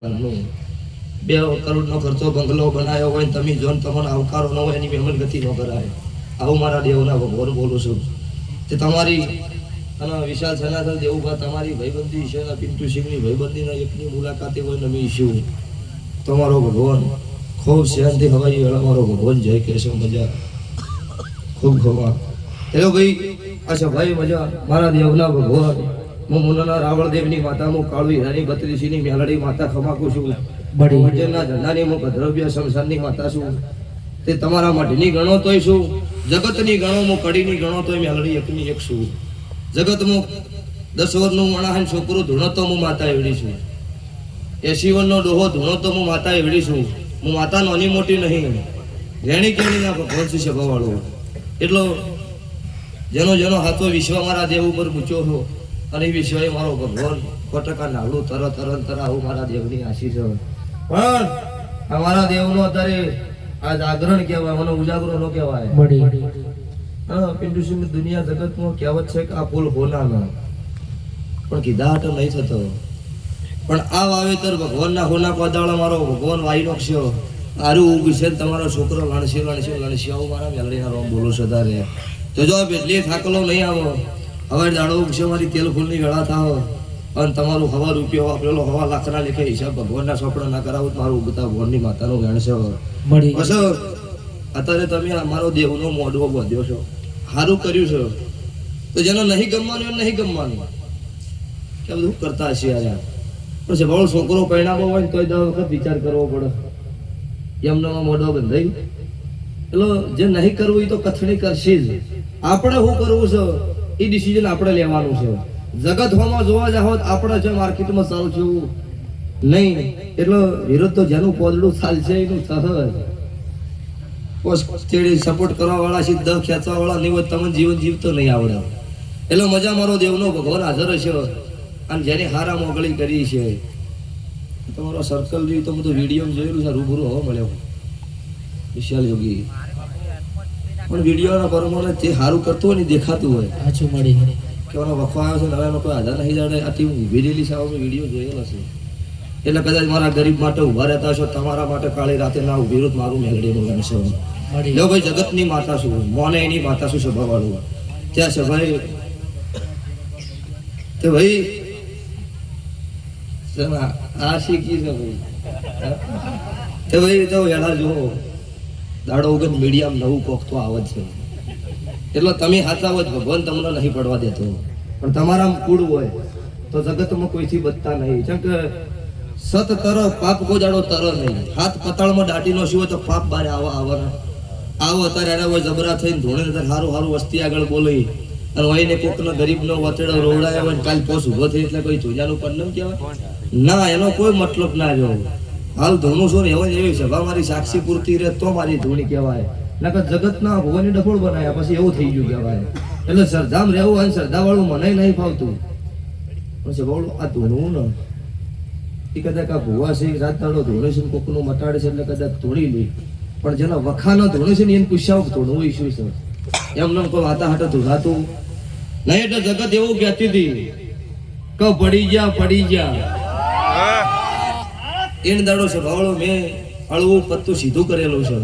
બે કરોડનો ખર્ચો બંગલો બનાવ્યો હોય તમે જોન તમને આવકારો ન હોય એની મહેમન ગતિ ન કરાય. આવું મારા દેવના ભગવાન બોલું છું. તે તમારી અને વિશાલ સનાતન દેવુભા તમારી ભાઈબંધી છે, પિન્ટુ સિંહની ભાઈબંધીના એકની મુલાકાતે હોય ને અમે ઈશું તમારો ભગવાન ખૂબ શાંતિ હવાઈ વેળા મારો ભગવાન જય કહેશો મજા ખૂબ ખમા. હેલો ભાઈ, અચ્છા ભાઈ મજા મારા દેવના ભગવાન હું મુન્નાના રાવળદેવની માતા, હું કાળવી હીરાની બત્રીસીની મેલડી માતા ખમાકું છું. વજનના ધંધાની હું ભદ્રવ્ય શમશાનની માતા છું. તે તમારા માટેની ગણો તોય છું, જગતની ગણો હું કડીની ગણો તોય મેલડી એકની એક છું. જગતમાં 10 વર્ષનું મણાહન છોકરું ધૂણો તો હું માતા એવડી છું. 80 વર્ષનો ડોહો ધૂણો તો હું માતા એવડી છું. હું માતા નાની મોટી નહીં, રેણી કેણીના ભગવાન છું સભાવાળો. એટલો જેનો જેનો હાથો વિશ્વ મારા દેવ ઉપર મૂચ્યો છો અને વિશ્વએ મારો ભગવાન કોટકા નાવડું તર આવું મારા દેવની આશીષ. પણ અમારા દેવનો અત્યારે આ જાગરણ કહેવાય, મને ઉજાગરો ન કહેવાય. હા, પિન્ટુ સિંહ દુનિયા જગતમાં કહેવત છે કે આ ફૂલ હોનાના પણ કીધા હટ નહીં થતો. પણ આ વાવેતર ભગવાનના હોના પદાળો મારો ભગવાન વાઈ નોખ્યો. આરું ઉગી છે તમારો છોકરો લણશે આવું મારા મેલડીના રોમ બોલો સદારે. તો જો એટલી થાકલો નહીં આવો, હવે દાડો ઉગશે મારી તેલ ફૂલની વેળા થાવ અને તમારું હવા રૂપિયો વાપરેલો હવા લાખના લેખે હિસાબ ભગવાનના સોપડા ના કરાવો મારું ઉગતા ભગવાનની માતાનું ગણશે. બસ અત્યારે તમે અમારો દેવનો મોઢવો બાંધ્યો છો, સારું કર્યું છે. તો જેનો નહીં ગમવાનું એને નહીં ગમવાનું કે બધું કરતા હશે યાર. પછી બહુ છોકરો પરિણામો હોય તો 10 વખત વિચાર કરવો પડે. એમનો મોઢો બંધાઈ એટલે જે નહીં કરવું એ તો કથણી કરશે જ. આપણે શું કરવું છે એ ડિસિઝન આપણે લેવાનું છે. જગત હોમાં જોવા જાવ આપણે જે માર્કેટમાં ચાલશું નહીં, એટલે વિરોધ તો જેનું પોદડું ચાલશે એનું સહજ સપોર્ટ કરવા વાળા સીધા ખેંચવા વાળા નહીં હોય તમને જીવન જીવતો નહીં આવડે. એટલે મજા મારો દેવનો ભગવાન હાજર છે. અને જેની હારા મોગળી કરી છે તમારો સર્કલ જોઈ તો બધું વિડીયો જોયેલું છે, રૂબરૂ હવા મળ્યો વિશાલ યોગી. પણ વિડીયોના પ્રમાણે જે સારું કરતું હોય ને દેખાતું હોય સાચું મળી કેવાનો વખો આવ્યો છે. નવા કોઈ આધાર નહીં જાણે આ ટીમ ઉભી રહેલી છે, વિડીયો જોયેલો છે. એટલે કદાચ મારા ગરીબ માટે ઉભા રહેતા હશો, તમારા માટે કાળી રાતે ના ઉભી રહ્યું મારું મેલડીનું ગણશે. લો ભાઈ, જગતની માતા છું, મોને એની માતા છું સભાવાળું. ત્યાં છે ભાઈ તે ભાઈ આ શીખી છે ભાઈ. તે ભાઈ તો એના જુઓ દાડો વગર મીડિયમ નવું કોક તો આવે છે. એટલે તમે હાથા હોય ભગવાન તમને નહીં પડવા દેતો. પણ તમારા કુળ હોય તો જગતમાં કોઈથી બચતા નહીં. જેમ કે સત તર પાપ ગોજાડો તર નહીં. હાથ પતાળમાં દાટી નો હોય તો પાપ બારે આવો અત્યારે એને હોય જબરા થઈને ધોણે સારું વસ્તી આગળ બોલી અને હોય ને કોકનો ગરીબનો વતેડો રોવડાયા હોય કાલ પોસ ઉભો થઈ એટલે કોઈ જોજાનું પણ ન કહેવાય ના, એનો કોઈ મતલબ ના જો. હાલ ધોણું છો ને એવી સભા મારી સાક્ષી પૂરતી રહે તો મારી ધૂણી કહેવાય. નકર જગતના ભગવાનની ડફોળ બનાવ્યા પછી એવું થઈ ગયું કહેવાય. એટલે શ્રદ્ધામ રહેવું અને શ્રદ્ધા વાળું મને નહીં ફાવતું. પછી બોલું આ ધૂણવું ને એ કદાચ આ ભુવા છે રાત દાડો ધોણે છે કોકનું મટાડે છે એટલે કદાચ ધોણી લે. પણ જેના વખાનો ધોણે છે ને એને પૂછ્યા ધોણવું ઈશ્યુ છે. એમને કોઈ વાતા હાટે ધોળાતું નહીં. એટલે જગત એવું કહેતી હતી કે પડી જા એને દાડો છે ભાવળો મેં હળવું પત્તું સીધું કરેલું છે.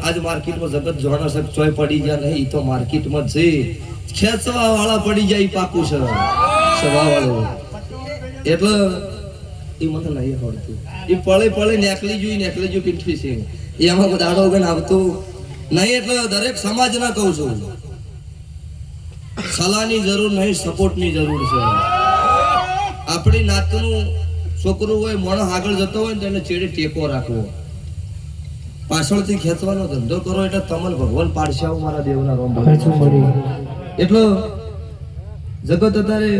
આજ માર્કેટમાં જગત જોવાનો છે ચોય પડી જાય નહીં, તો માર્કેટમાં છે ખેંચવા વાળા પડી જાય પાકું છે સવાવાળો. એટલે એ મને નહીં આવડતું. એ પળે નેકલી જોઈ પીઠવી છે એમાં દાડો વગર આવતું નહીં. એટલે દરેક સમાજના કહું છું સલાહની જરૂર નહીં, સપોર્ટની જરૂર છે. આપણી નાતનું છોકરું હોય માણસ આગળ જતો હોય ને તેને ચેડે ટેકો રાખવો, પાછળથી ખેંચવાનો ધંધો કરો એટલે તમને ભગવાન પાડશે આવું મારા દેવના રોમ. એટલો જગત અત્યારે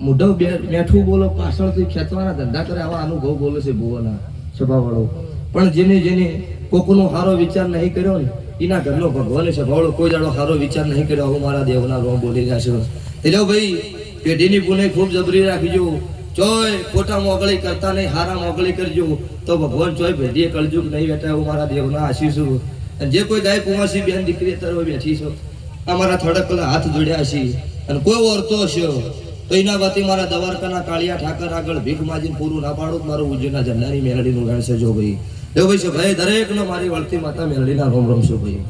મોઢો બેઠું બોલો પાછળથી ખેંચવાના ધંધા કરે આવા અનુભવ બોલે છે ભુવાના સ્વભાવવાળો. પણ જેને કોકનો સારો વિચાર નહીં કર્યો ને એના ઘરનો ભગવાન સ્વભાવવાળો કોઈ જાડો સારો વિચાર નહીં કર્યો આવું મારા દેવના રોમ બોલી રહ્યા છે. એટલે ભાઈ પેઢીની પુણે ખૂબ જબરી રાખીજો. ચોય ખોટા મોગળી કરતા નહીં, હારા મોગળી કરજો તો ભગવાન ચોય ભેડીએ કળજુગ નહીં બેઠા એવું મારા દેવના આશીશું. અને જે કોઈ ગાય કુંવાસી બેન દીકરી અત્યારે બેઠી છો અમારા થોડાક પેલા હાથ જોડ્યા છે અને કોઈ ઓરતો હશે તો એના વતી મારા દ્વારકાના કાળિયા ઠાકર આગળ ભીખ માજીને પૂરું ના પાડું તો મારું ઉજ્જૈનના જન્નારી મેલડીનું ગણ છે જો ભાઈ એવું ભાઈ છે ભાઈ દરેકનો મારી વળતી માતા મેલડીના રોમ રોમ છું ભાઈ.